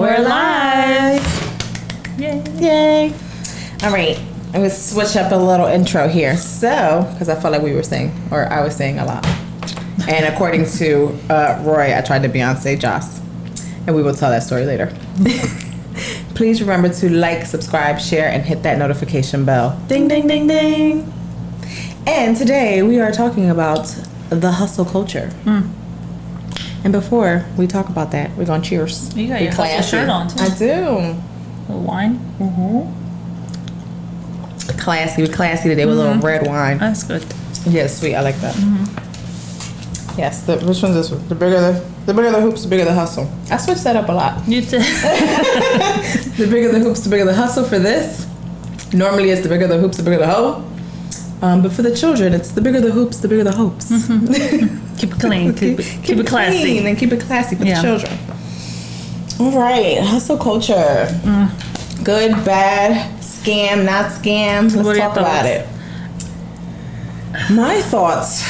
We're live. Yay. Yay. All right. I'm going to switch up a little intro here. So, because I felt like I was saying a lot. And according to Roy, I tried to Beyonce Jos. And we will tell that story later. Please remember to like, subscribe, share, and hit that notification bell. Ding, ding, ding, ding. And today we are talking about the hustle culture. And before we talk about that, we're going to cheers. You got your hustle shirt on, too. I do. A little wine. Mm-hmm. Classy. We're classy today with a little red wine. That's good. Yeah, sweet. I like that. Mm-hmm. Yes. Which one's this one? The bigger the hoops, the bigger the hustle. I switched that up a lot. You did. The bigger the hoops, the bigger the hustle for this. Normally it's the bigger the hoops, the bigger the hoe. But for the children, it's the bigger the hoops, the bigger the hopes. Mm-hmm. Keep it clean. Keep it classy. Clean and keep it classy for the children. All right. Hustle culture. Good, bad, scam, not scam. Let's talk about it. My thoughts.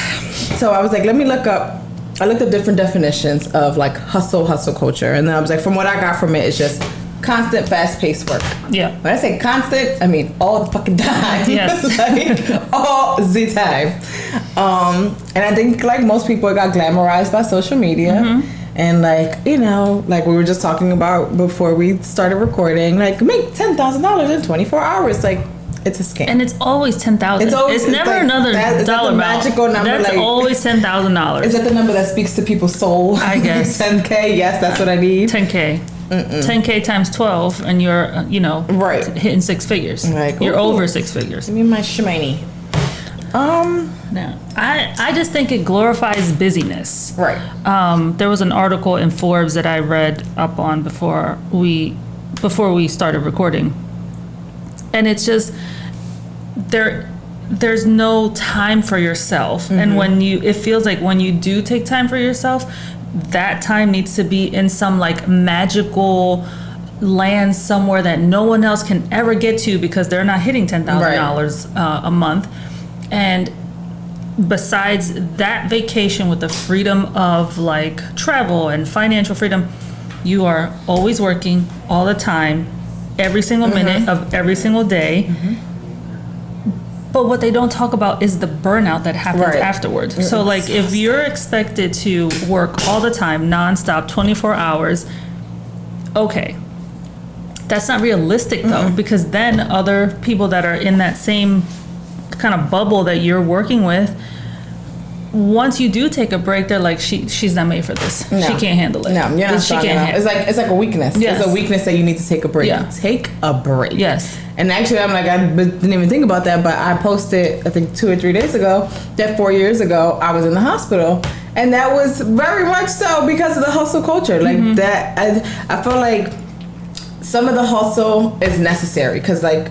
So I was like, let me look up. I looked up different definitions of like hustle culture. And then I was like, from what I got from it, it's just constant, fast-paced work. Yeah. When I say constant, I mean all the fucking time. Yes. Like all the time. And I think like most people, it got glamorized by social media. Mm-hmm. And like, you know, like we were just talking about before we started recording, like make $10,000 in 24 hours. Like it's a scam. And it's always $10,000. It's never like another dollar amount. Magical number. That's like, always $10,000. Is that the number that speaks to people's soul? I guess. 10K. Yes, that's what I need. 10K. 10K times 12 and you're, right, hitting six figures. Like, you're over six figures. Give me my shmoney. No, I just think it glorifies busyness. Right. There was an article in Forbes that I read up on before we started recording. And it's just there's no time for yourself. Mm-hmm. And it feels like when you do take time for yourself, that time needs to be in some like magical land somewhere that no one else can ever get to because they're not hitting $10,000 a month. And besides that vacation with the freedom of like travel and financial freedom, you are always working all the time, every single minute of every single day. Mm-hmm. But what they don't talk about is the burnout that happens afterwards. It's so like if you're expected to work all the time, nonstop, 24 hours, okay. That's not realistic though, because then other people that are in that same kind of bubble that you're working with, once you do take a break, they're like, she's not made for this. No. She can't handle it. No, you're not strong enough. It's like a weakness. Yes. It's a weakness that you need to take a break. Yeah. Take a break. Yes. And actually, I'm like, I didn't even think about that, but I posted, I think 2 or 3 days ago, that 4 years ago, I was in the hospital. And that was very much so because of the hustle culture. Like that, I feel like some of the hustle is necessary because like,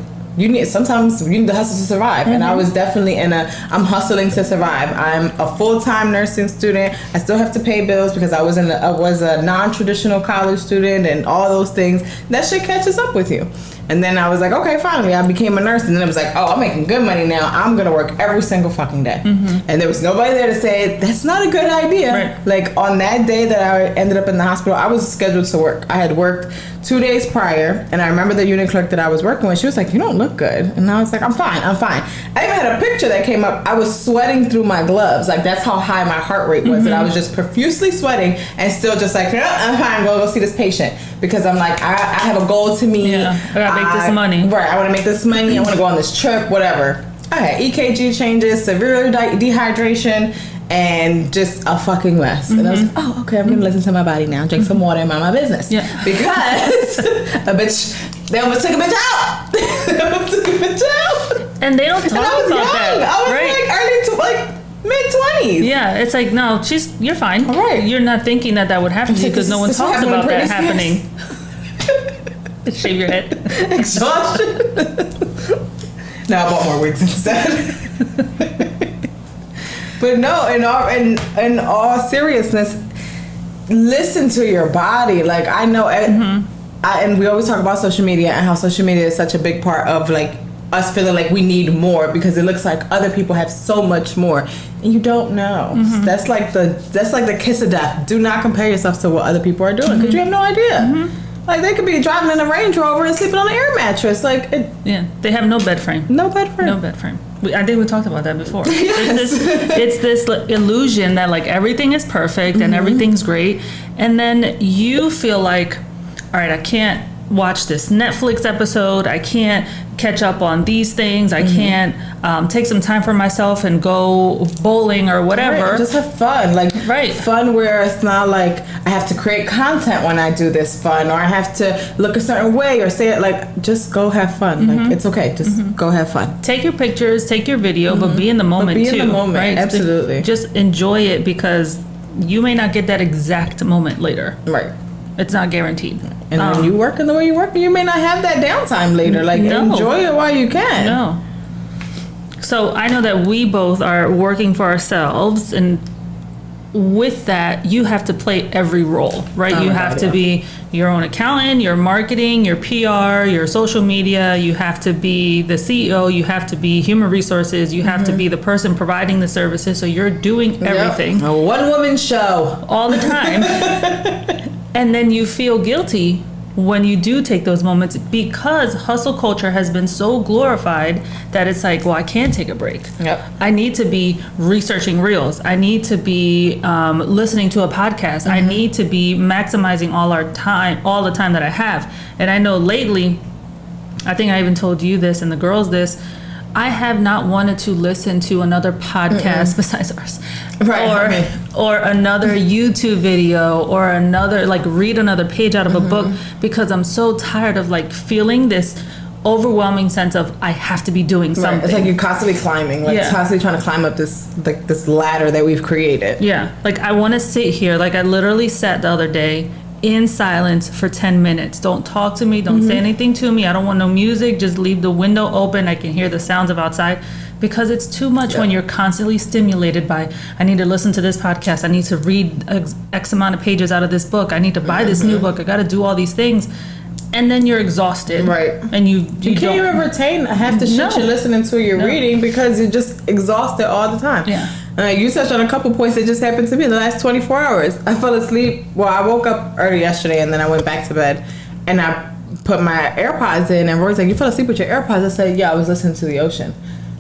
sometimes you need the hustle to survive. And I was definitely I'm hustling to survive. I'm a full-time nursing student. I still have to pay bills because I was a non-traditional college student and all those things. That shit catches up with you. And then I was like, okay, finally, I became a nurse. And then it was like, oh, I'm making good money now. I'm going to work every single fucking day. And there was nobody there to say, that's not a good idea. Right. Like on that day that I ended up in the hospital, I was scheduled to work. I had worked 2 days prior. And I remember the unit clerk that I was working with, she was like, you don't look good. And I was like, I'm fine. I even had a picture that came up. I was sweating through my gloves. Like that's how high my heart rate was. And I was just profusely sweating and still just like, I'm fine, go see this patient. Because I'm like, I have a goal to meet. Yeah, I gotta make this money. Right, I want to make this money. I want to go on this trip, whatever. I had EKG changes, severe dehydration, and just a fucking mess. And I was like, oh, okay, I'm going to listen to my body now. Drink some water and mind my business. Yeah. Because they almost took a bitch out. And they don't talk about that. I was like early to mid-20s. Yeah, it's like, no, you're fine. All right. You're not thinking that would happen to you because no one talks about that happening. Shave your head. Exhaustion. Now I bought more wigs instead. But no, in all seriousness, listen to your body. Like I know, and we always talk about social media and how social media is such a big part of like us feeling like we need more because it looks like other people have so much more and you don't know. That's like the kiss of death. Do not compare yourself to what other people are doing because you have no idea. Like, they could be driving in a Range Rover and sleeping on an air mattress. Like, they have no bed frame. No bed frame. No bed frame. I think we talked about that before. Yes. It's this illusion that like everything is perfect and everything's great, and then you feel like, all right, I can't watch this Netflix episode. I can't catch up on these things. I can't take some time for myself and go bowling or whatever. Right, just have fun. Like, fun where it's not like I have to create content when I do this fun, or I have to look a certain way or say it. Like, just go have fun. Like, it's okay. Just go have fun. Take your pictures, take your video, but be in the moment too. Be in the moment, right? Absolutely. Just enjoy it, because you may not get that exact moment later. Right. It's not guaranteed. And when you work in the way you work, you may not have that downtime later. Like, enjoy it while you can. No. So I know that we both are working for ourselves, and with that, you have to play every role, right? You have to be your own accountant, your marketing, your PR, your social media. You have to be the CEO. You have to be human resources. You have to be the person providing the services. So you're doing everything. A one-woman show. All the time. And then you feel guilty when you do take those moments, because hustle culture has been so glorified that it's like, well, I can't take a break. Yep. I need to be researching reels. I need to be listening to a podcast. I need to be maximizing all the time that I have. And I know lately, I think I even told you this and the girls this, I have not wanted to listen to another podcast besides ours, or another YouTube video, or another, like, read another page out of a book, because I'm so tired of like feeling this overwhelming sense of I have to be doing something. Right. It's like you're constantly climbing, like constantly trying to climb up this ladder that we've created. Yeah, like I want to sit here. Like I literally sat the other day in silence for 10 minutes. Don't talk to me. Don't say anything to me. I don't want no music. Just leave the window open. I can hear the sounds of outside, because it's too much when you're constantly stimulated by, I need to listen to this podcast. I need to read X amount of pages out of this book. I need to buy this new book. I got to do all these things. And then you're exhausted. Right. And you can't even retain half the shit you're listening to, you're reading, because you're just exhausted all the time. Yeah. You touched on a couple points that just happened to me in the last 24 hours. I fell asleep. Well, I woke up early yesterday, and then I went back to bed, and I put my AirPods in, and Roy's like, you fell asleep with your AirPods? I said, yeah, I was listening to the ocean.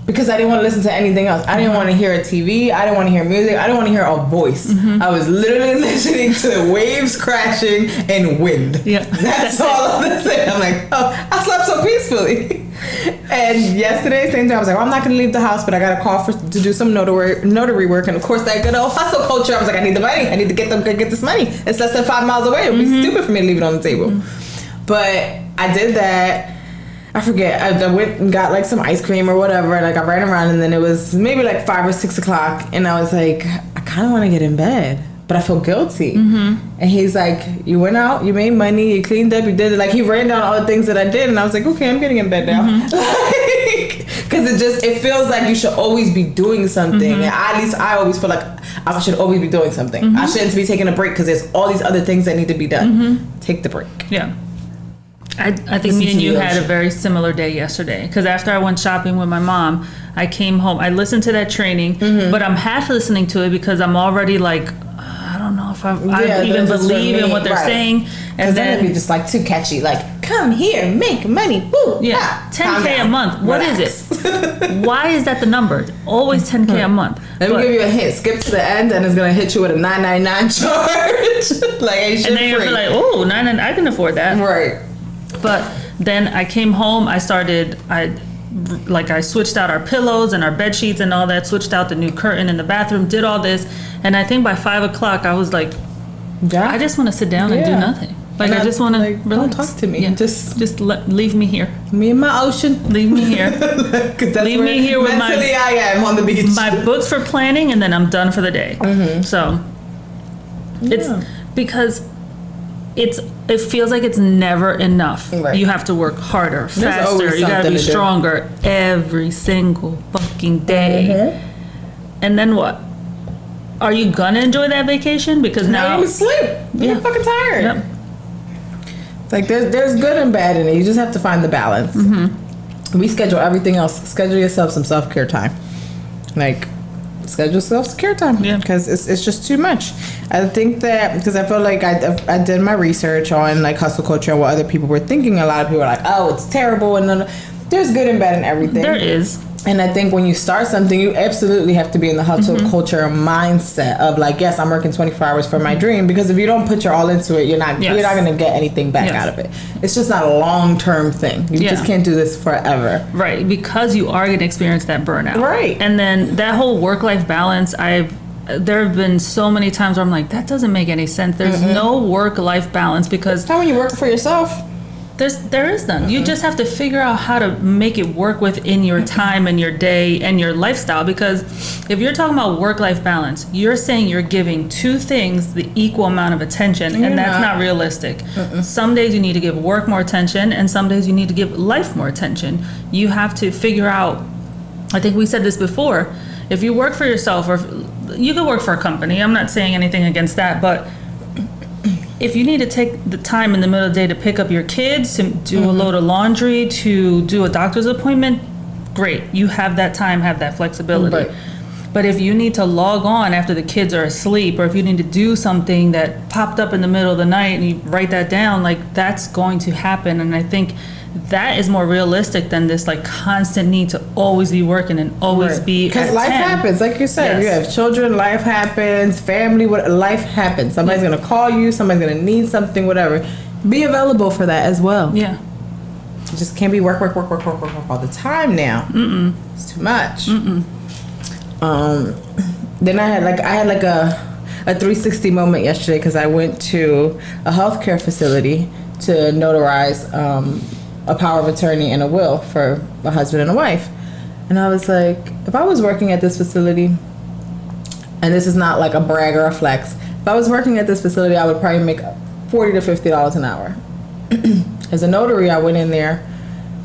Because I didn't want to listen to anything else. I didn't want to hear a TV. I didn't want to hear music. I didn't want to hear a voice. I was literally listening to the waves crashing and wind. Yeah. That's all I'm listening. I'm like, oh, I slept so peacefully. And yesterday, same thing. I was like, well, I'm not going to leave the house, but I got a call to do some notary work. And of course, that good old hustle culture. I was like, I need the money. I need to get this money. It's less than 5 miles away. It would be stupid for me to leave it on the table. But I did that. I forget. I went and got like some ice cream or whatever, and like I ran around, and then it was maybe like 5 or 6 o'clock, and I was like, I kind of want to get in bed, but I feel guilty. And he's like, you went out, you made money, you cleaned up, you did it. Like, he ran down all the things that I did, and I was like, okay, I'm getting in bed now. Because it feels like you should always be doing something. And at least I always feel like I should always be doing something. I shouldn't be taking a break because there's all these other things that need to be done. Take the break. Yeah. I think me and you had a very similar day yesterday, because after I went shopping with my mom, I came home. I listened to that training, but I'm half listening to it because I'm already like, I don't know if I even believe in what they're saying. And then it'd be just like too catchy, like, come here, make money, boo. Yeah, 10K a month. What is it? Why is that the number? Always 10K a month. Let me give you a hint. Skip to the end, and it's gonna hit you with a $9.99 charge. Like, ain't shit and then you're free. like, oh, $9.99, I can afford that. Right. But then I came home, I switched out our pillows and our bed sheets and all that, switched out the new curtain in the bathroom, did all this. And I think by 5 o'clock, I was like, I just want to sit down and do nothing. Like, I just want to relax. Don't talk to me. Yeah. Just leave me here. Me and my ocean. Leave me here. Leave me here with mentally I am on the beach. My books for planning, and then I'm done for the day. So it's because it feels like it's never enough. Right. You have to work harder, faster. You gotta be stronger every single fucking day. And then what? Are you gonna enjoy that vacation? Because now you sleep. You're fucking tired. Yep. It's like there's good and bad in it. You just have to find the balance. We schedule everything else. Schedule yourself some self-care time. Like, schedule self-care time. Yeah. Because it's just too much. I think that, because I feel like I did my research on like hustle culture and what other people were thinking. A lot of people are like, oh, it's terrible. And then there's good and bad in everything. There is. And I think when you start something, you absolutely have to be in the hustle culture mindset of like, yes, I'm working 24 hours for my dream. Because if you don't put your all into it, you're not going to get anything back out of it. It's just not a long-term thing. You just can't do this forever. Right, because you are going to experience that burnout. Right. And then that whole work-life balance, there have been so many times where I'm like, that doesn't make any sense. There's no work-life balance because... It's not when you work for yourself. There is none. You just have to figure out how to make it work within your time and your day and your lifestyle. Because if you're talking about work-life balance, you're saying you're giving two things the equal amount of attention, and that's not realistic. Some days you need to give work more attention, and some days you need to give life more attention. You have to figure out, I think we said this before, if you work for yourself, or you could work for a company, I'm not saying anything against that, but if you need to take the time in the middle of the day to pick up your kids, to do a load of laundry, to do a doctor's appointment, great. You have that time, have that flexibility. Right. But if you need to log on after the kids are asleep, or if you need to do something that popped up in the middle of the night and you write that down, like that's going to happen. And I think that is more realistic than this like constant need to always be working and always be because life 10. happens, like you said. You have children, life happens, family, life happens. Somebody's gonna call you, somebody's gonna need something, whatever. Be available for that as well. Yeah, you just can't be work all the time now. It's too much. Then I had like a 360 moment yesterday because I went to a healthcare facility to notarize a power of attorney and a will for a husband and a wife. And I was like, if I was working at this facility, and this is not like a brag or a flex, if I was working at this facility, I would probably make $40 to $50 an hour. As a notary, I went in there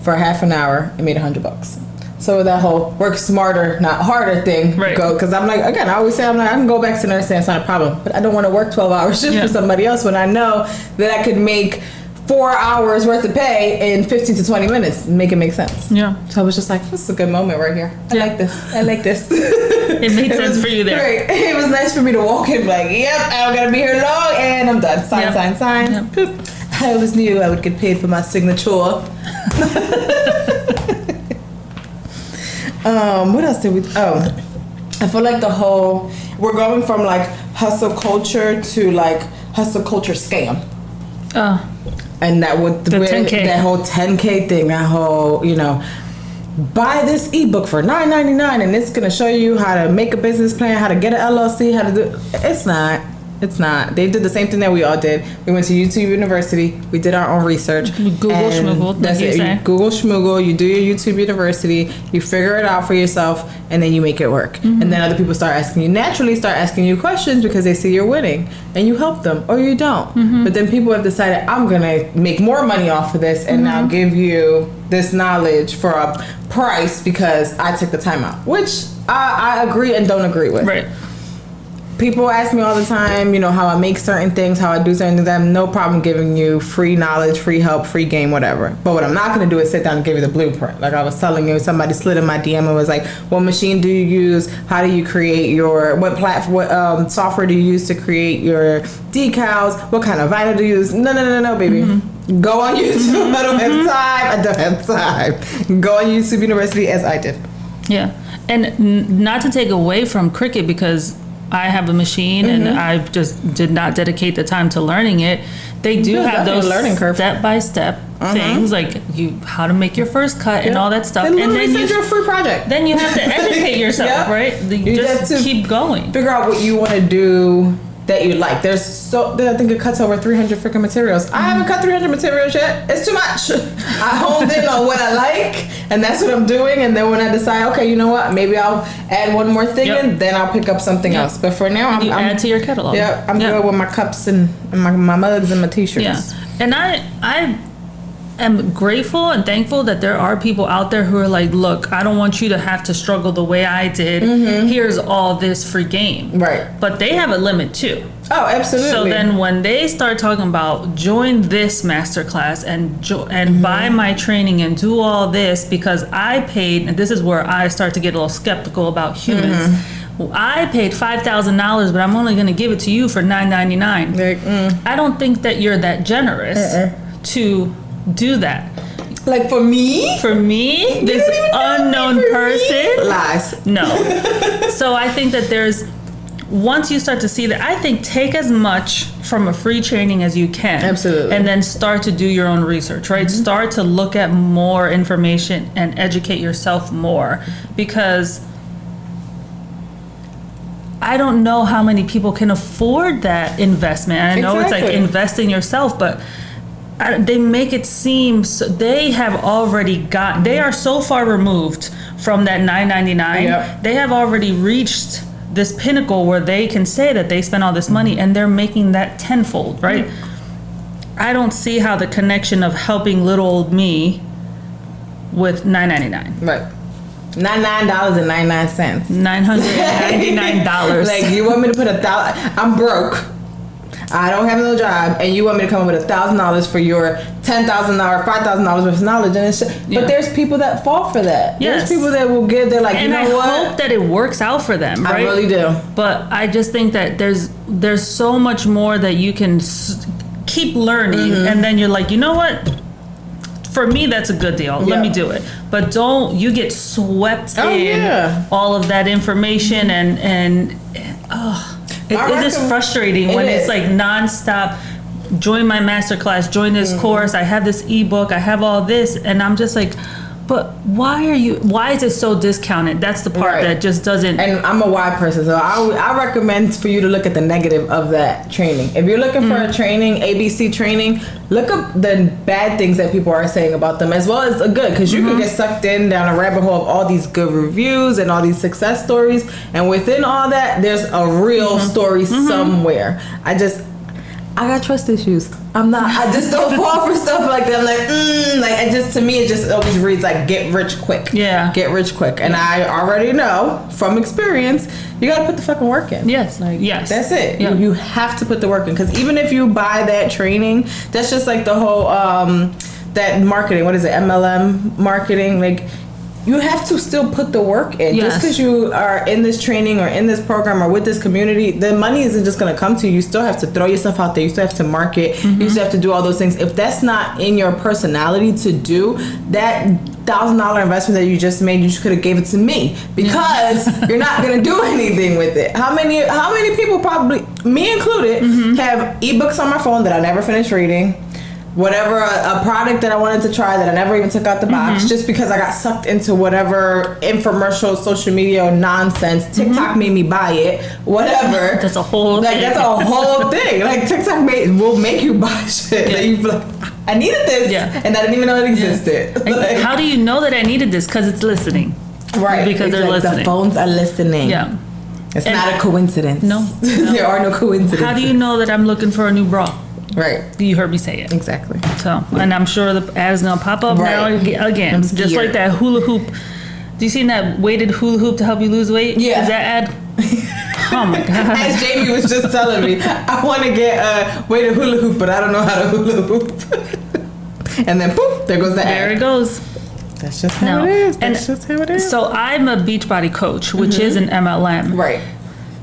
for half an hour and made $100. So that whole work smarter, not harder thing, because I'm like, again, I always say, I can go back to nursing, it's not a problem, but I don't want to work 12 hours just for somebody else when I know that I could make 4 hours worth of pay in 15 to 20 minutes, make it make sense. Yeah. So I was just like, this is a good moment right here. I like this. It made sense for you there. Right. It was nice for me to walk in like, yep, I don't gotta be here long, and I'm done. Sign. Yep. I always knew I would get paid for my signature. What else did we? I feel like we're going from like hustle culture to like hustle culture scam. And that with that whole 10K thing, that whole, buy this ebook for $9.99 and it's gonna show you how to make a business plan, how to get an LLC, how to do. It's not. They did the same thing that we all did. We went to YouTube University. We did our own research. Google Schmoogle. That's it. You Google Schmoogle. You do your YouTube University. You figure it out for yourself, and then you make it work. And then other people start asking you questions because they see you're winning, and you help them or you don't. But then people have decided, I'm gonna make more money off of this, and now give you this knowledge for a price because I took the time out, which I agree and don't agree with. Right. People ask me all the time, how I make certain things, how I do certain things. I have no problem giving you free knowledge, free help, free game, whatever. But what I'm not going to do is sit down and give you the blueprint. Like I was telling you, somebody slid in my DM and was like, what machine do you use? How do you create what software do you use to create your decals? What kind of vinyl do you use? No, baby. Go on YouTube. I don't have time. Go on YouTube University as I did. Yeah. And not to take away from Cricut because I have a machine and I just did not dedicate the time to learning it. They do have those learning curve, step-by-step things like how to make your first cut and all that stuff. And then you do a free project. Then you have to educate yourself, right? You just have to keep going. Figure out what you want to do that you like. I think it cuts over 300 freaking materials. I haven't cut 300 materials yet. It's too much. I honed in on what I like, and that's what I'm doing. And then when I decide, okay, you know what, maybe I'll add one more thing, and then I'll pick up something else. But for now, I'm add to your catalog. Yeah, I'm good with my cups and my mugs and my t-shirts. Yeah, and I am grateful and thankful that there are people out there who are like, look, I don't want you to have to struggle the way I did. Here's all this free game. Right. But they have a limit too. Oh, absolutely. So then when they start talking about join this masterclass and buy my training and do all this because I paid, and this is where I start to get a little skeptical about humans. well, I paid $5,000, but I'm only going to give it to you for $9.99. Like, I don't think that you're that generous to do that. Like for me, this unknown person, lies. No. So I think that once you start to see that, I think take as much from a free training as you can. Absolutely. And then start to do your own research, right? Mm-hmm. Start to look at more information and educate yourself more, because I don't know how many people can afford that investment. And I know it's like invest in yourself, but they make it seem they are so far removed from that $9.99. Yep. They have already reached this pinnacle where they can say that they spent all this money, and they're making that tenfold, right? I don't see how the connection of helping little old me with $9.99. Right. $99.99. $999. Like, you want me to put $1,000? I'm broke. I don't have no job, and you want me to come up with $1,000 for your $10,000, $5,000 worth of knowledge, and but there's people that fall for that. Yes. There's people that will give. They're like, and you know what? I hope that it works out for them. Right? I really do. But I just think that there's so much more that you can keep learning, and then you're like, you know what? For me, that's a good deal. Let me do it. But don't you get swept in all of that information and it's just frustrating when it's like nonstop. Join my masterclass, join this course, I have this ebook, I have all this, and I'm just like, but why is it so discounted? That's the part that just doesn't. And I'm a why person, so I recommend for you to look at the negative of that training. If you're looking for a training, ABC training, look up the bad things that people are saying about them as well as the good, because you can get sucked in down a rabbit hole of all these good reviews and all these success stories, and within all that there's a real story somewhere. I got trust issues. I just don't fall for stuff like that. I'm like, to me, it just always reads like get rich quick. Yeah. Get rich quick. And I already know from experience, you got to put the fucking work in. Yes. Yes. That's it. Yeah. You have to put the work in. Because even if you buy that training, that's just like the whole, that marketing, what is it? MLM marketing. Like, you have to still put the work in. Just because you are in this training or in this program or with this community, the money isn't just going to come to you. You still have to throw yourself out there. You still have to market. You still have to do all those things. If that's not in your personality to do, that $1,000 investment that you just made, you just could have gave it to me, because you're not going to do anything with it. How many people, probably me included, have ebooks on my phone that I never finished reading? Whatever, a product that I wanted to try that I never even took out the box, just because I got sucked into whatever infomercial, social media nonsense. TikTok made me buy it. Whatever. That's a whole thing. That's a whole thing. Like, TikTok will make you buy shit. Like, you like, I needed this, and I didn't even know it existed. Like, how do you know that I needed this? Because it's listening. Right. Because they're listening. The phones are listening. Yeah. It's not a coincidence. No. There are no coincidences. How do you know that I'm looking for a new bra? Right. You heard me say it. Exactly. So, and I'm sure the ad is going to pop up now again. Just like that hula hoop. Do you see that weighted hula hoop to help you lose weight? Yeah. Is that ad? Oh my God. As Jamie was just telling me, I want to get a weighted hula hoop, but I don't know how to hula hoop. And then poof, there goes the ad. There it goes. That's just how it is. That's just how it is. So I'm a Beachbody coach, which is an MLM. Right.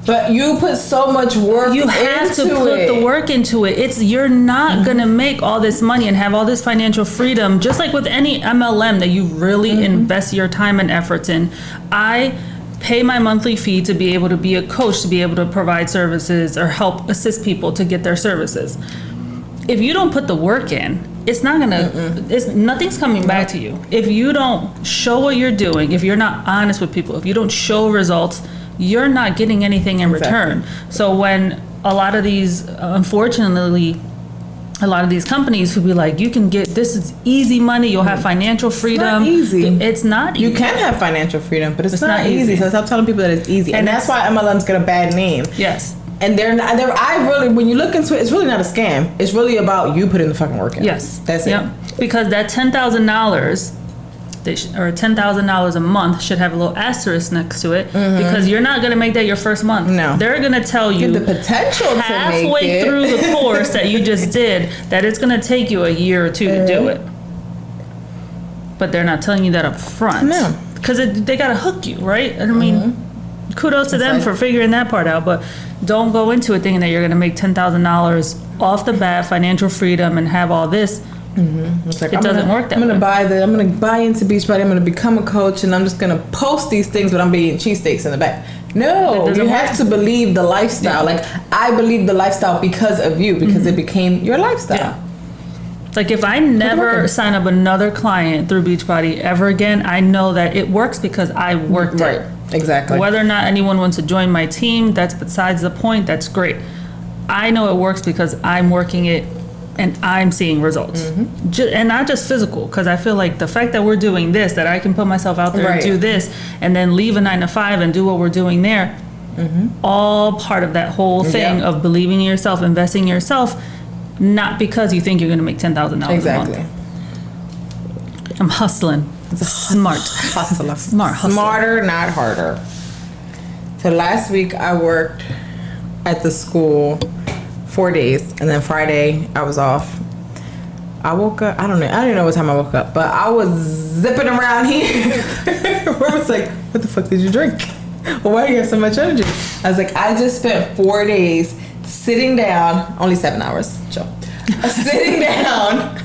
But you put so much work into it. You have to put the work into it. You're not going to make all this money and have all this financial freedom, just like with any MLM that you really invest your time and efforts in. I pay my monthly fee to be able to be a coach, to be able to provide services or help assist people to get their services. If you don't put the work in, it's not gonna, nothing's coming back to you. If you don't show what you're doing, if you're not honest with people, if you don't show results, you're not getting anything in return. So when a lot of these, unfortunately, a lot of these companies who be like, you can get, this is easy money, you'll have financial freedom. It's not easy. It's not easy. You can have financial freedom, but it's not easy. So stop telling people that it's easy. And that's why MLMs get a bad name. Yes. And when you look into it, it's really not a scam. It's really about you putting the fucking work in. Yes. That's it. Because that $10,000, or $10,000 a month should have a little asterisk next to it, because you're not going to make that your first month. No. They're going to tell you the potential halfway through the course that you just did that it's going to take you a year or two to do it. But they're not telling you that up front. No. Because they got to hook you, right? I mean, kudos to them for figuring that part out. But don't go into it thinking that you're going to make $10,000 off the bat, financial freedom, and have all this. It's like, it doesn't work that way. I'm gonna buy into Beachbody. I'm gonna become a coach, and I'm just gonna post these things, but I'm being cheesesteaks in the back. No, you have to believe the lifestyle. Like, I believe the lifestyle because of you, because it became your lifestyle. Yeah. Like, if I never sign up another client through Beachbody ever again, I know that it works because I worked it. Exactly. Whether or not anyone wants to join my team, that's besides the point. That's great. I know it works because I'm working it and I'm seeing results. And not just physical, because I feel like the fact that we're doing this, that I can put myself out there and do this, and then leave a 9 to 5 and do what we're doing there, all part of that whole thing of believing in yourself, investing in yourself, not because you think you're going to make $10,000 a month. I'm hustling. It's a smart hustler. Smart hustler. Smarter, not harder. So last week I worked at the school 4 days, and then Friday I was off. I woke up, I don't know what time I woke up, but I was zipping around here. Where was like, what the fuck did you drink? Why do you have so much energy? I was like, I just spent 4 days sitting down, only 7 hours, chill. Sitting down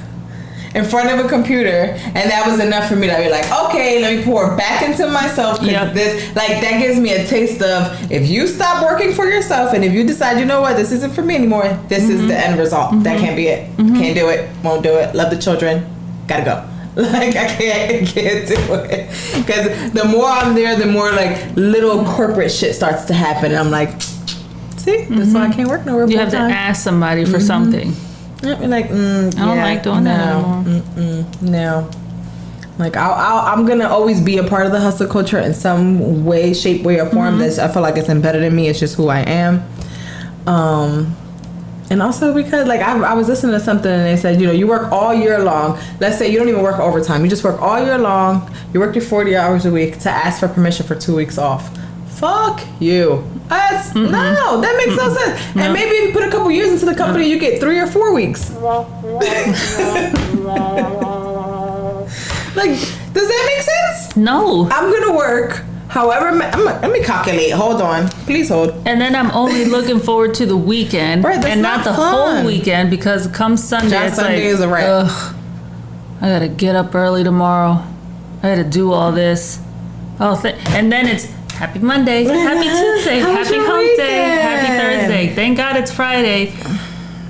in front of a computer, and that was enough for me to be like, okay, let me pour back into myself, because this, like, that gives me a taste of, if you stop working for yourself and if you decide, you know what, this isn't for me anymore, this is the end result. That can't be it. Can't do it, won't do it, love the children, gotta go. Like, I can't do it, because the more I'm there, the more like little corporate shit starts to happen, and I'm like, see, that's why I can't work nowhere. You have to ask somebody for something. You're like, I don't like doing that anymore. No. Like, I'm gonna always be a part of the hustle culture in some way, shape, way, or form. That's, I feel like it's embedded in me. It's just who I am. And also because, like, I was listening to something and they said, you know, you work all year long. Let's say you don't even work overtime. You just work all year long. You work your 40 hours a week to ask for permission for 2 weeks off. Fuck you. That's no, that makes no sense. No. And maybe if you put a couple years into the company, you get 3 or 4 weeks. Like, does that make sense? No. I'm gonna work. However, let me calculate. Hold on, please hold. And then I'm only looking forward to the weekend, and not the whole weekend, because come Sunday, it's Sunday is a wrap. Ugh, I gotta get up early tomorrow. I gotta do all this. And then it's Happy Monday, Happy Tuesday, Happy Hump Day, Happy Thursday. Thank God it's Friday.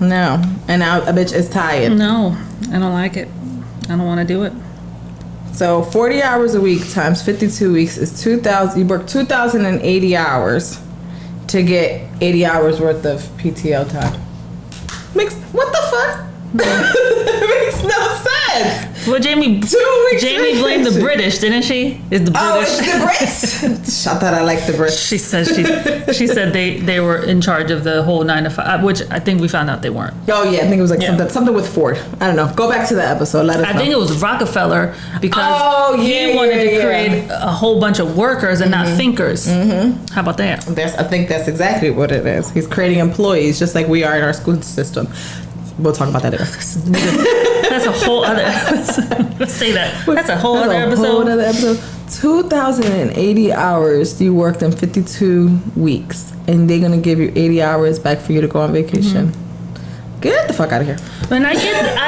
No, and now a bitch is tired. No, I don't like it. I don't want to do it. So 40 hours a week times 52 weeks is 2,000. You work 2,080 hours to get 80 hours worth of PTO time. What the fuck? Makes no sense. Well, Jamie blamed the British, didn't she? It's the British. Oh, it's the Brits. I thought I liked the Brits. She said they were in charge of the whole 9 to 5, which I think we found out they weren't. Oh yeah, I think it was like something with Ford. I don't know. Go back to the episode. Let us know. I think it was Rockefeller, because he wanted to create a whole bunch of workers and not thinkers. How about that? I think that's exactly what it is. He's creating employees just like we are in our school system. We'll talk about that later. That's a whole other episode. Let's say that. That's a whole other episode. 2,080 hours you worked in 52 weeks, and they're gonna give you 80 hours back for you to go on vacation. Get the fuck out of here. And I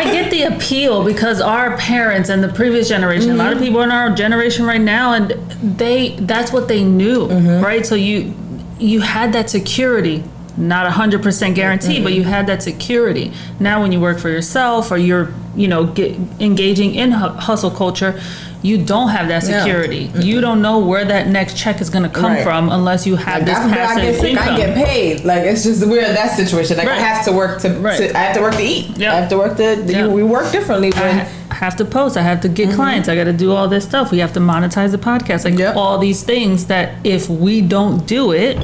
get the appeal, because our parents and the previous generation, a lot of people in our generation right now, and that's what they knew, right? So you had that security. Not 100% guarantee, but you had that security. Now when you work for yourself, or you're, engaging in hustle culture, you don't have that security. You don't know where that next check is going to come from unless you have this passive income. I get paid. Like, it's just we're in that situation. Like, I have to work to I have to work to eat. Yep. I have to work we work differently. I have to post. I have to get clients. I got to do all this stuff. We have to monetize the podcast. Like, all these things that if we don't do it,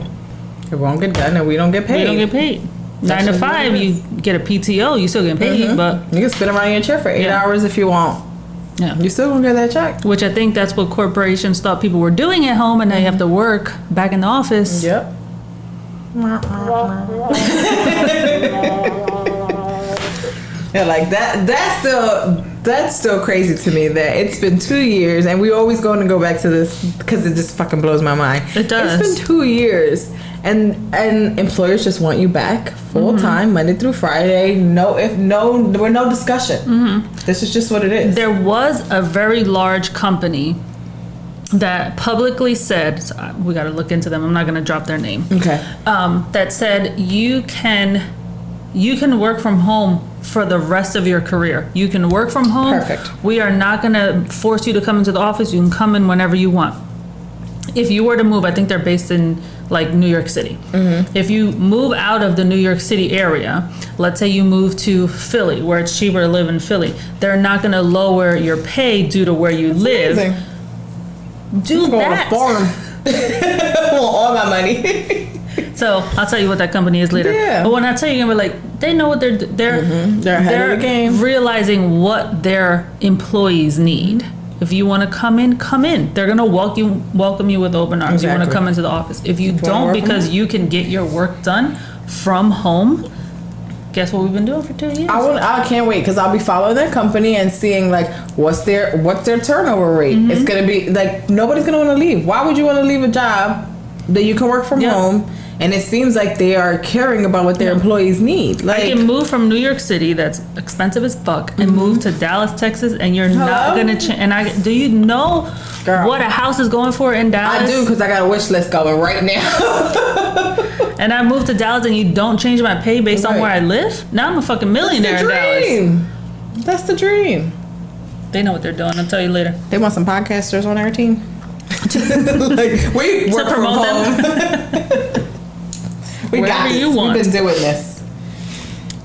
it won't get done, and we don't get paid. 9 to 5, you get a PTO, you still get paid, but you can spin around your chair for 8 hours if you want. Yeah, you still gonna get that check. Which I think that's what corporations thought people were doing at home, and now you have to work back in the office. Yep. Yeah, like that. That's the That's still crazy to me that it's been 2 years, and we always going to go back to this because it just fucking blows my mind. It does. It's been 2 years, and employers just want you back full time, Monday through Friday. There were no discussion. This is just what it is. There was a very large company that publicly said, so we got to look into them. I'm not going to drop their name. Okay. That said you can work from home for the rest of your career. You can work from home. Perfect. We are not going to force you to come into the office. You can come in whenever you want. If you were to move, I think they're based in like New York City. If you move out of the New York City area, let's say you move to Philly, where it's cheaper to live in Philly, they're not going to lower your pay due to where you live. Amazing. Do that. Farm. I want all my money. So I'll tell you what that company is later. Yeah. But when I tell you, you're gonna be like, they know what they're ahead of the game. realizing what their employees need. If you want to come in, come in. They're gonna welcome you with open arms. Exactly. You want to come into the office. If you don't, because you can get your work done from home. Guess what we've been doing for 2 years? I can't wait because I'll be following that company and seeing like what's their turnover rate. It's gonna be like nobody's gonna want to leave. Why would you want to leave a job that you can work from home? And it seems like they are caring about what their employees need. Like, I can move from New York City, that's expensive as fuck, and move to Dallas, Texas, and you're not gonna change. And do you know what a house is going for in Dallas? I do because I got a wish list going right now. And I moved to Dallas, and you don't change my pay based on where I live. Now I'm a fucking millionaire in Dallas. That's the dream. They know what they're doing. I'll tell you later. They want some podcasters on our team. Like, we work to promote from home. them. We got this. You want. We've been doing this.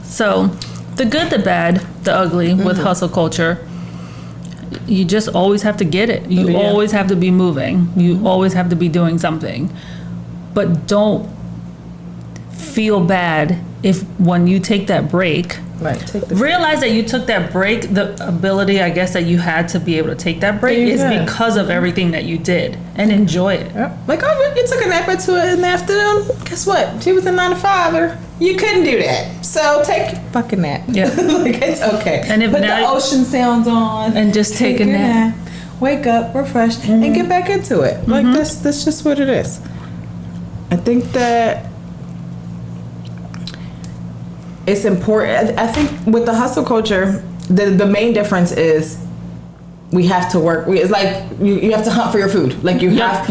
So, the good, the bad, the ugly with hustle culture, you just always have to get it. You always have to be moving. You always have to be doing something. But don't feel bad if when you take that break. Right. Realize that you took that break, the ability, I guess, that you had to be able to take that break is because of everything that you did, and enjoy it. Yep. Like, oh, you took a nap or two in the afternoon. Guess what? She was a 9 to 5. You couldn't do that. So take your fucking nap. Yeah. Like, it's okay. And if put now the ocean sounds on. And just take a nap. Wake up, refresh, and get back into it. Like, that's just what it is. I think that it's important. I think with the hustle culture, the main difference is we have to work. It's like you have to hunt for your food. Like you have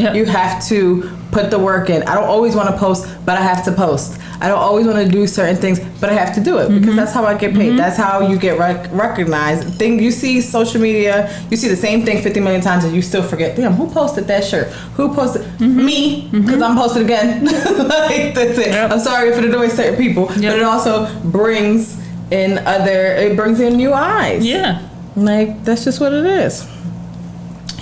to put the work in. I don't always want to post, but I have to post. I don't always want to do certain things, but I have to do it because that's how I get paid. That's how you get recognized. You see social media, you see the same thing 50 million times and you still forget, damn, who posted that shirt? Who posted? Me, because I'm posted again. Like, that's it. I'm sorry if it annoys certain people, but it also brings in new eyes. Yeah. Like, that's just what it is.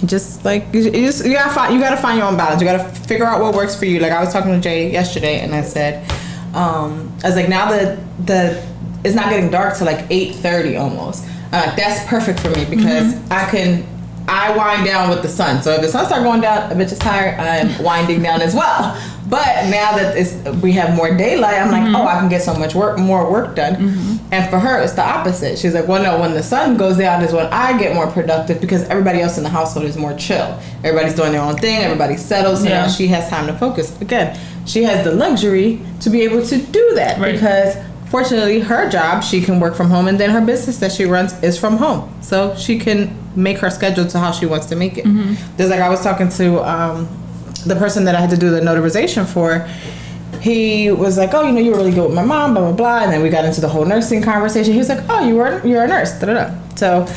Just like you gotta find your own balance. You gotta figure out what works for you. Like I was talking to Jay yesterday, and I said, I was like, now that it's not getting dark till like 8:30 almost. I'm like, that's perfect for me because I wind down with the sun. So if the sun starts going down, a bitch is tired. I'm winding down as well. But now that we have more daylight, I'm like, oh, I can get so much more work done. And for her, it's the opposite. She's like, well, no, when the sun goes down is when I get more productive because everybody else in the household is more chill. Everybody's doing their own thing. Everybody's settled. So now she has time to focus. Again, she has the luxury to be able to do that because fortunately, her job, she can work from home, and then her business that she runs is from home. So she can make her schedule to how she wants to make it. There's like I was talking to the person that I had to do the notarization for. He was like, oh, you were really good with my mom, blah, blah, blah. And then we got into the whole nursing conversation. He was like, oh, you're a nurse, da, da, da. So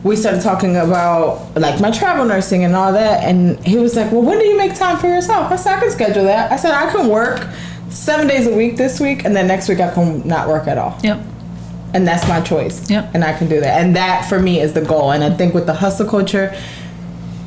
we started talking about like my travel nursing and all that. And he was like, well, when do you make time for yourself? I said, I can schedule that. I said, I can work 7 days a week this week, and then next week I can not work at all. Yep. And that's my choice. Yep. And I can do that. And that for me is the goal. And I think with the hustle culture,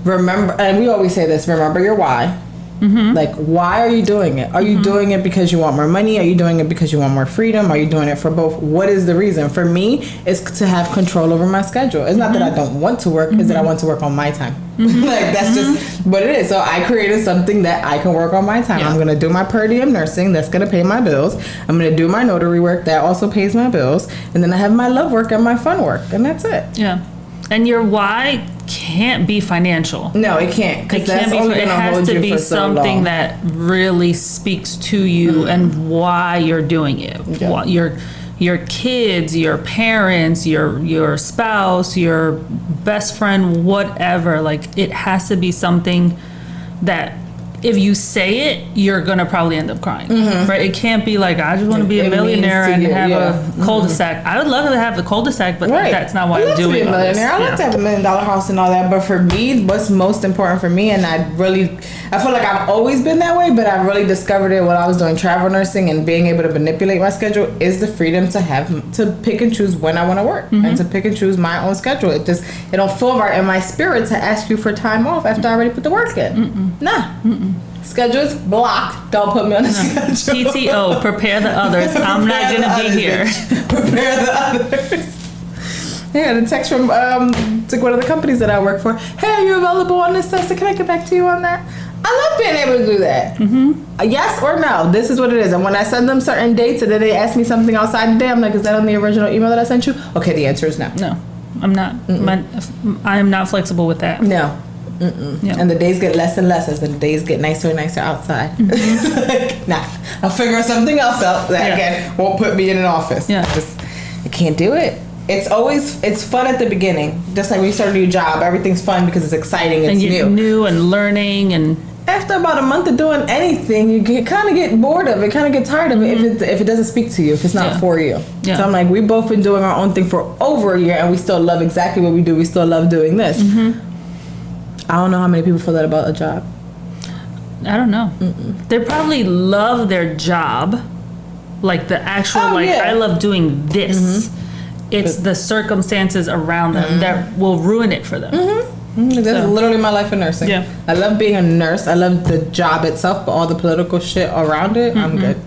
remember, and we always say this, remember your why. Like, why are you doing it? Are you doing it because you want more money? Are you doing it because you want more freedom? Are you doing it for both? What is the reason? For me, it's to have control over my schedule. It's not that I don't want to work, it's that I want to work on my time. Like, that's just what it is. So I created something that I can work on my time. I'm going to do my per diem nursing. That's going to pay my bills. I'm going to do my notary work. That also pays my bills. And then I have my love work and my fun work. And that's it. Yeah. And your why can't be financial. No, it can't. It can't be. It has to be something that really speaks to you and why you're doing it. Yeah. Your kids, your parents, your spouse, your best friend, whatever. Like, it has to be something that if you say it, you're gonna probably end up crying, right? It can't be like, I just want to be a millionaire and have a cul-de-sac. I would love to have the cul-de-sac, but that's not why I'm doing it. I like to have $1 million house and all that, but for me, what's most important for me, and I feel like I've always been that way, but I really discovered it when I was doing travel nursing and being able to manipulate my schedule, is the freedom to pick and choose when I want to work and to pick and choose my own schedule. It don't feel right in my spirit to ask you for time off after I already put the work in. Nah. Schedule's blocked. Don't put me on the schedule. PTO, prepare the others. I'm not going to be here. Prepare the others. Yeah, the text from to one of the companies that I work for. Hey, are you available on this Thursday? Can I get back to you on that? I love being able to do that. Yes or no. This is what it is. And when I send them certain dates and then they ask me something outside the day, I'm like, is that on the original email that I sent you? Okay, the answer is no. No, I'm not. I am not flexible with that. No. Yeah. And the days get less and less as the days get nicer and nicer outside. Like, nah, I'll figure something else out that again won't put me in an office. I can't do it. It's fun at the beginning, just like when you start a new job. Everything's fun because it's exciting. It's new and learning. And after about a month of doing anything, you kind of get bored of it, kind of get tired of it if it doesn't speak to you, if it's not for you. So I'm like, we've both been doing our own thing for over a year, and we still love exactly what we do. We still love doing this. I don't know how many people feel that about a job. I don't know. They probably love their job, like the actual, I love doing this. It's the circumstances around them that will ruin it for them. That's literally my life in nursing. I love being a nurse. I love the job itself, but all the political shit around it, I'm good.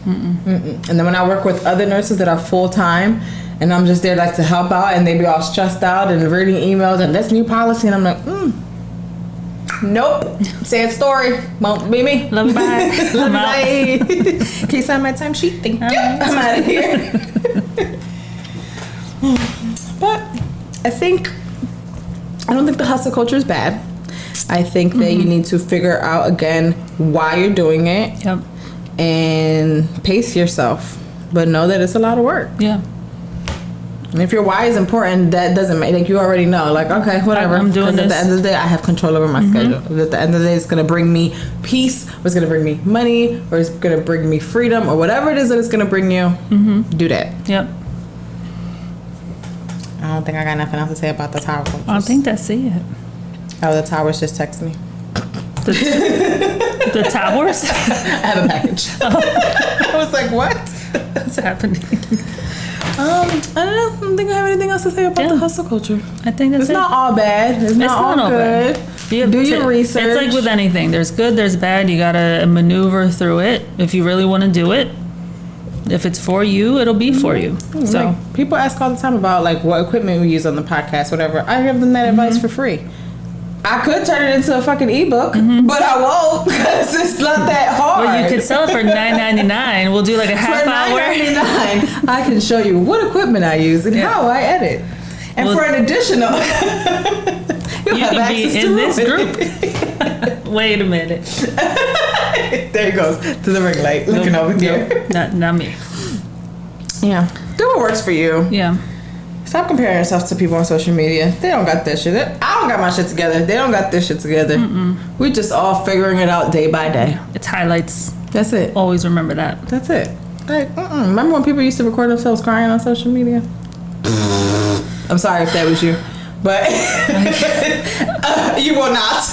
And then when I work with other nurses that are full-time, and I'm just there like to help out, and they be all stressed out and reading emails and this new policy, and I'm like, nope. Sad story. Won't be me. Love you, bye. Love you, bye. Can you sign my timesheet? Thank you. I'm out of here. But I don't think the hustle culture is bad. I think that you need to figure out again why you're doing it. And pace yourself. But know that it's a lot of work. And if your why is important, that doesn't make, like, you already know, like, okay, whatever. I'm doing this. At the end of the day, I have control over my schedule. At the end of the day, it's going to bring me peace, or it's going to bring me money, or it's going to bring me freedom, or whatever it is that it's going to bring you. Do that. I don't think I got nothing else to say about the tower coaches. I think that's it. Oh, the towers just texted me. The towers? I have a package. I was like, what? What's happening? I don't know. I don't think I have anything else to say about the hustle culture. I think that's It's not all bad. It's not all good. Do your research. It's like with anything. There's good, there's bad. You gotta maneuver through it if you really want to do it. If it's for you, it'll be for you. So like, people ask all the time about like what equipment we use on the podcast, whatever. I give them that advice for free. I could turn it into a fucking ebook, but I won't because it's not that hard. Well, you could sell it for $9.99. We'll do like a half hour. For $9.99, I can show you what equipment I use and how I edit. And for an additional, you can be in this group. Wait a minute. There he goes to the ring light, looking over here. Not me. Yeah, do what works for you. Yeah. Stop comparing yourself to people on social media. They don't got that shit. I don't got my shit together. They don't got this shit together. We just all figuring it out day by day. It's highlights. That's it. Always remember that. That's it. Like, remember when people used to record themselves crying on social media? I'm sorry if that was you. But you will not.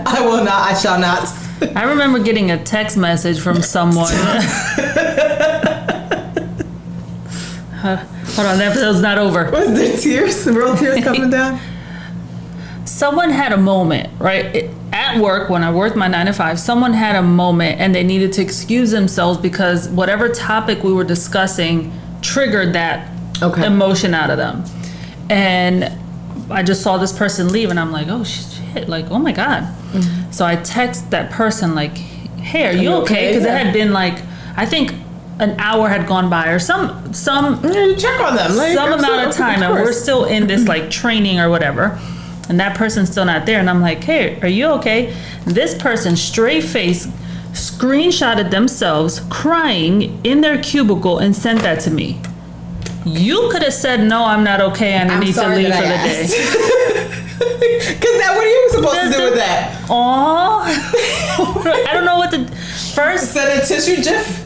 I will not. I shall not. I remember getting a text message from someone. Hold on, that episode's not over. Was there tears? Real tears coming down? Someone had a moment, right? At work, when I worked my 9 to 5, someone had a moment and they needed to excuse themselves because whatever topic we were discussing triggered that emotion out of them. And I just saw this person leave and I'm like, oh shit, like, oh my God. So I text that person like, hey, are you okay? Because it had been like, I think an hour had gone by or some you check on them, like, some amount of time, and we're still in this like training or whatever, and that person's still not there, and I'm like, hey, are you okay? This person straight face screenshotted themselves crying in their cubicle and sent that to me. You could have said, no, I'm not okay, and I need to leave for the day. Because what are you supposed to do with that? I don't know what to... First... Send a tissue gif?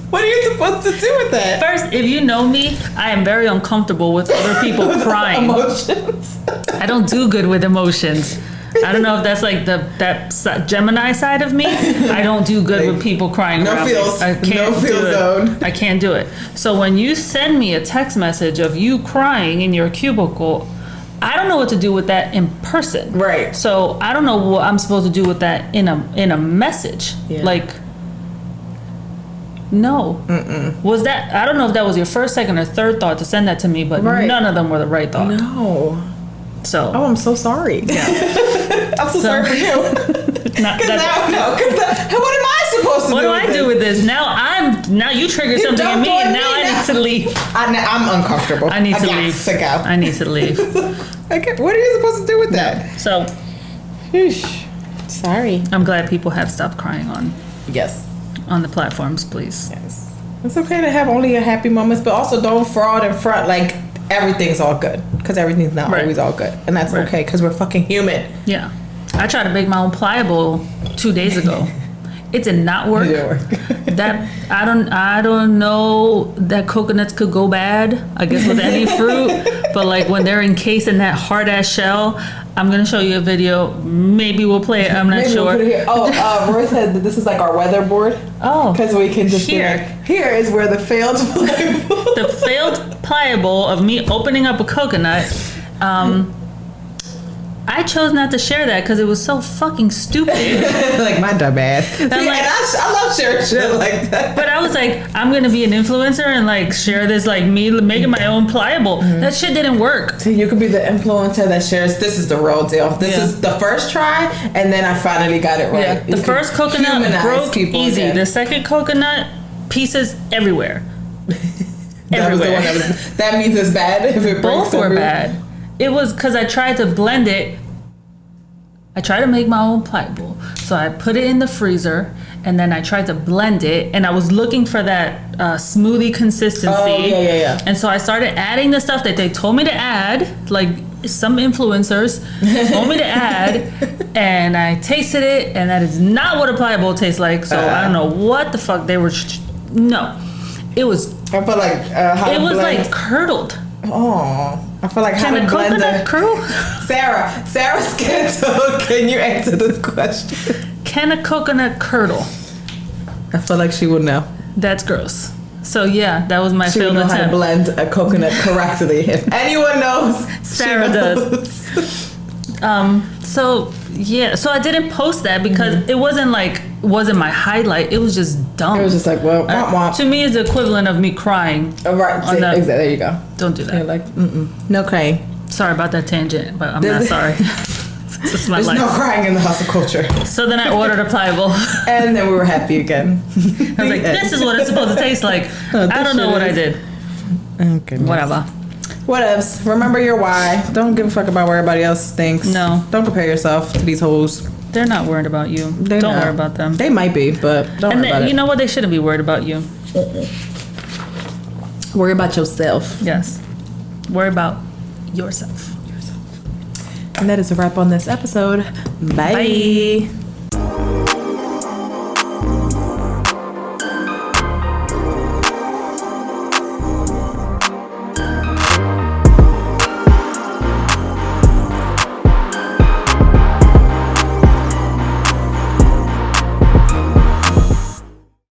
What are you supposed to do with that? First, if you know me, I am very uncomfortable with other people crying. Emotions. I don't do good with emotions. I don't know if that's like that Gemini side of me. I don't do good with people crying. No feels. I can't no feel zone. I can't do it. So when you send me a text message of you crying in your cubicle, I don't know what to do with that in person. Right. So I don't know what I'm supposed to do with that in a message. Yeah. Like, no. Mm-mm. Was that? I don't know if that was your first, second, or third thought to send that to me, but none of them were the right thought. No. So. Oh, I'm so sorry. Yeah. I'm so sorry for you. Because what am I supposed to do? What do I do with this? Now you trigger something in me, and now I need to leave. I'm uncomfortable. I need to leave. To go. I need to leave. Okay, what are you supposed to do with that? So, sorry. I'm glad people have stopped crying on the platforms, please. Yes. It's okay to have only your happy moments, but also don't fraud in front like everything's all good, because everything's not always all good, and that's okay because we're fucking human. Yeah. I tried to make my own pliable 2 days ago. It did not work. That I don't know that coconuts could go bad, I guess, with any fruit, but like when they're encased in that hard ass shell, I'm gonna show you a video. Maybe we'll play it. I'm not sure. We'll put it here. Roy said that this is like our weather board. Oh, because we can just here is where the failed pliable. The failed pliable of me opening up a coconut. I chose not to share that because it was so fucking stupid. Like my dumb ass. And I love sharing shit like that. But I was like, I'm gonna be an influencer and like share this, like me making my own pliable. Mm-hmm. That shit didn't work. So you could be the influencer that shares. This is the real deal. This is the first try, and then I finally got it right. Yeah. The first coconut broke easy. Again. The second coconut, pieces everywhere. Everywhere. That means it's bad if it breaks. Both were bad. It was because I tried to blend it. I tried to make my own pliable. So I put it in the freezer, and then I tried to blend it, and I was looking for that smoothie consistency. Oh, yeah. And so I started adding the stuff that they told me to add, like some influencers told me to add, and I tasted it, and that is not what a pliable tastes like. So I don't know what the fuck they were. No. It was. I feel like it was like curdled. Oh, I feel like how to blend coconut curdle? Sarah Scanto, can you answer this question? Can a coconut curdle? I feel like she would know. That's gross. So yeah, that was my failed attempt. She would know how to blend a coconut correctly. If anyone knows, Sarah does. So yeah, so I didn't post that because it wasn't my highlight. It was just dumb. It was just like, well, womp womp. To me, it's the equivalent of me crying. Right. Exactly. There you go. Don't do that. You're like, no crying. Sorry about that tangent, but I'm not sorry. This There's no crying in the hustle culture. So then I ordered a pliable. And then we were happy again. I was like, this is what it's supposed to taste like. I don't know what I did. Okay. Whatever. Whatevs. Remember your why. Don't give a fuck about what everybody else thinks. No. Don't compare yourself to these hoes. They're not worried about you. Don't worry about them. They might be, but don't worry about it. You know what? They shouldn't be worried about you. Worry about yourself. Yes. Worry about yourself. And that is a wrap on this episode. Bye.